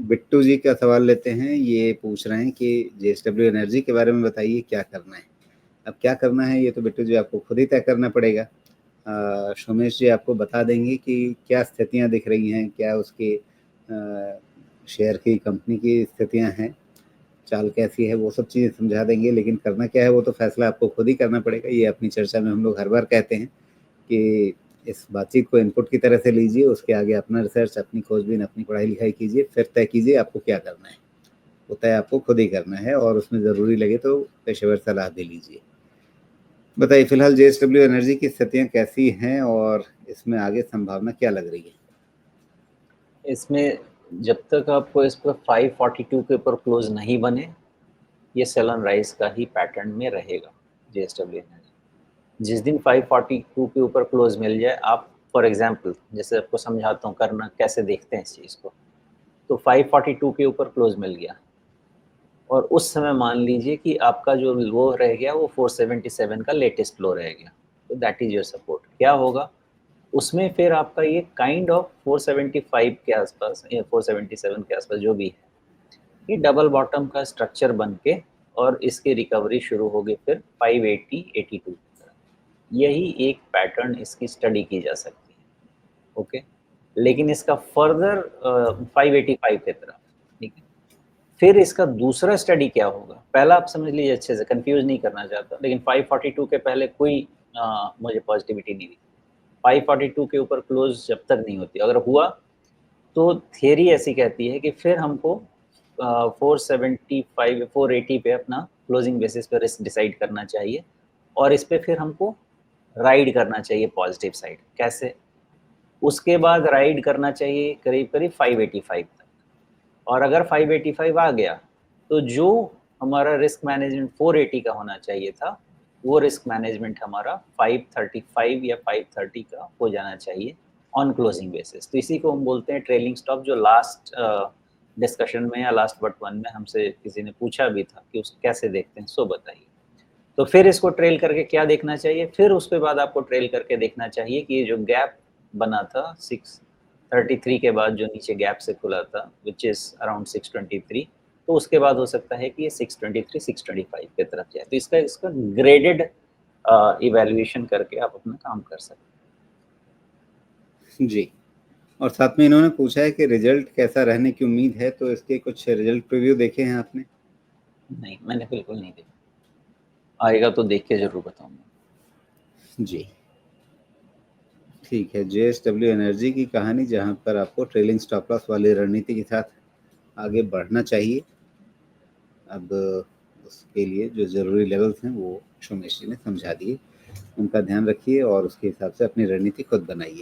बिट्टू जी का सवाल लेते हैं। ये पूछ रहे हैं कि जेएसडब्ल्यू एनर्जी के बारे में बताइए, क्या करना है? अब क्या करना है ये तो बिट्टू जी आपको खुद ही तय करना पड़ेगा। सोमेश जी आपको बता देंगे कि क्या स्थितियां दिख रही हैं, क्या उसके शेयर की कंपनी की स्थितियां हैं, चाल कैसी है, वो सब चीज़ें समझा देंगे। लेकिन करना क्या है वो तो फैसला आपको खुद ही करना पड़ेगा। ये अपनी चर्चा में हम लोग हर बार कहते हैं कि इस बातचीत को इनपुट की तरह से लीजिए, उसके आगे अपना रिसर्च, अपनी खोजबीन, अपनी पढ़ाई लिखाई कीजिए, फिर तय कीजिए आपको क्या करना है। वो तय आपको खुद ही करना है और उसमें ज़रूरी लगे तो पेशेवर सलाह भी लीजिए। बताइए फिलहाल जेएसडब्ल्यू एनर्जी की स्थितियां कैसी हैं और इसमें आगे संभावना क्या लग रही है? इसमें जब तक आपको इस पर 542 के ऊपर क्लोज नहीं बने, ये सेल ऑन राइज का ही पैटर्न में रहेगा जेएसडब्ल्यू एनर्जी। जिस दिन 542 के ऊपर क्लोज मिल जाए, आप फॉर एग्जांपल जैसे आपको समझाता हूँ करना कैसे देखते हैं इस चीज़ को, तो 542 के ऊपर क्लोज मिल गया और उस समय मान लीजिए कि आपका जो लो रह गया वो 477 का लेटेस्ट लो रह गया, तो दैट इज योर सपोर्ट। क्या होगा उसमें फिर आपका ये काइंड ऑफ 475 के आसपास या 477 के आसपास जो भी है, ये डबल बॉटम का स्ट्रक्चर बन के और इसकी रिकवरी शुरू होगी फिर 580 82 की तरफ। यही एक पैटर्न इसकी स्टडी की जा सकती है। ओके, लेकिन इसका फर्दर 585 की तरफ, ठीक है। फिर इसका दूसरा स्टडी क्या होगा, पहला आप समझ लीजिए अच्छे से, कंफ्यूज नहीं करना चाहता, लेकिन 542 के पहले कोई मुझे पॉजिटिविटी नहीं दिखी। 542 के ऊपर क्लोज जब तक नहीं होती, अगर हुआ तो थियरी ऐसी कहती है कि फिर हमको 475 480 पे अपना क्लोजिंग बेसिस पे रिस्क डिसाइड करना चाहिए और इस पे फिर हमको राइड करना चाहिए पॉजिटिव साइड। कैसे? उसके बाद राइड करना चाहिए करीब करीब 585 तक, और अगर 585 आ गया तो जो हमारा रिस्क मैनेजमेंट 480 का होना चाहिए था, वो रिस्क मैनेजमेंट हमारा 535 या 530 का हो जाना चाहिए ऑन क्लोजिंग बेसिस। तो इसी को हम बोलते हैं ट्रेलिंग स्टॉप, जो लास्ट डिस्कशन में या लास्ट बट वन में हमसे किसी ने पूछा भी था कि उसको कैसे देखते हैं, सो बताइए। तो फिर इसको ट्रेल करके क्या देखना चाहिए, फिर उसके बाद आपको ट्रेल करके देखना चाहिए कि ये जो गैप बना था 633 के बाद, जो नीचे गैप से खुला था विच इज़ अराउंड 623, तो उसके बाद हो सकता है कि ये 623 625 की तरफ जाए। तो इसका इसका ग्रेडेड इवैल्यूएशन करके आप अपना काम कर सकते जी। और साथ में इन्होंने पूछा है कि रिजल्ट कैसा रहने की उम्मीद है, तो इसके कुछ रिजल्ट प्रीव्यू देखे हैं आपने? हैं। नहीं, मैंने बिल्कुल नहीं देखा, आएगा तो देख के ज़रूर बताऊँगा। जी, ठीक है। जेएसडब्ल्यू एनर्जी की कहानी, जहाँ पर आपको ट्रेलिंग स्टॉप लॉस वाली रणनीति के साथ आगे बढ़ना चाहिए। अब उसके लिए जो ज़रूरी लेवल्स हैं वो सोमेश जी ने समझा दिए। उनका ध्यान रखिए और उसके हिसाब से अपनी रणनीति खुद बनाइए।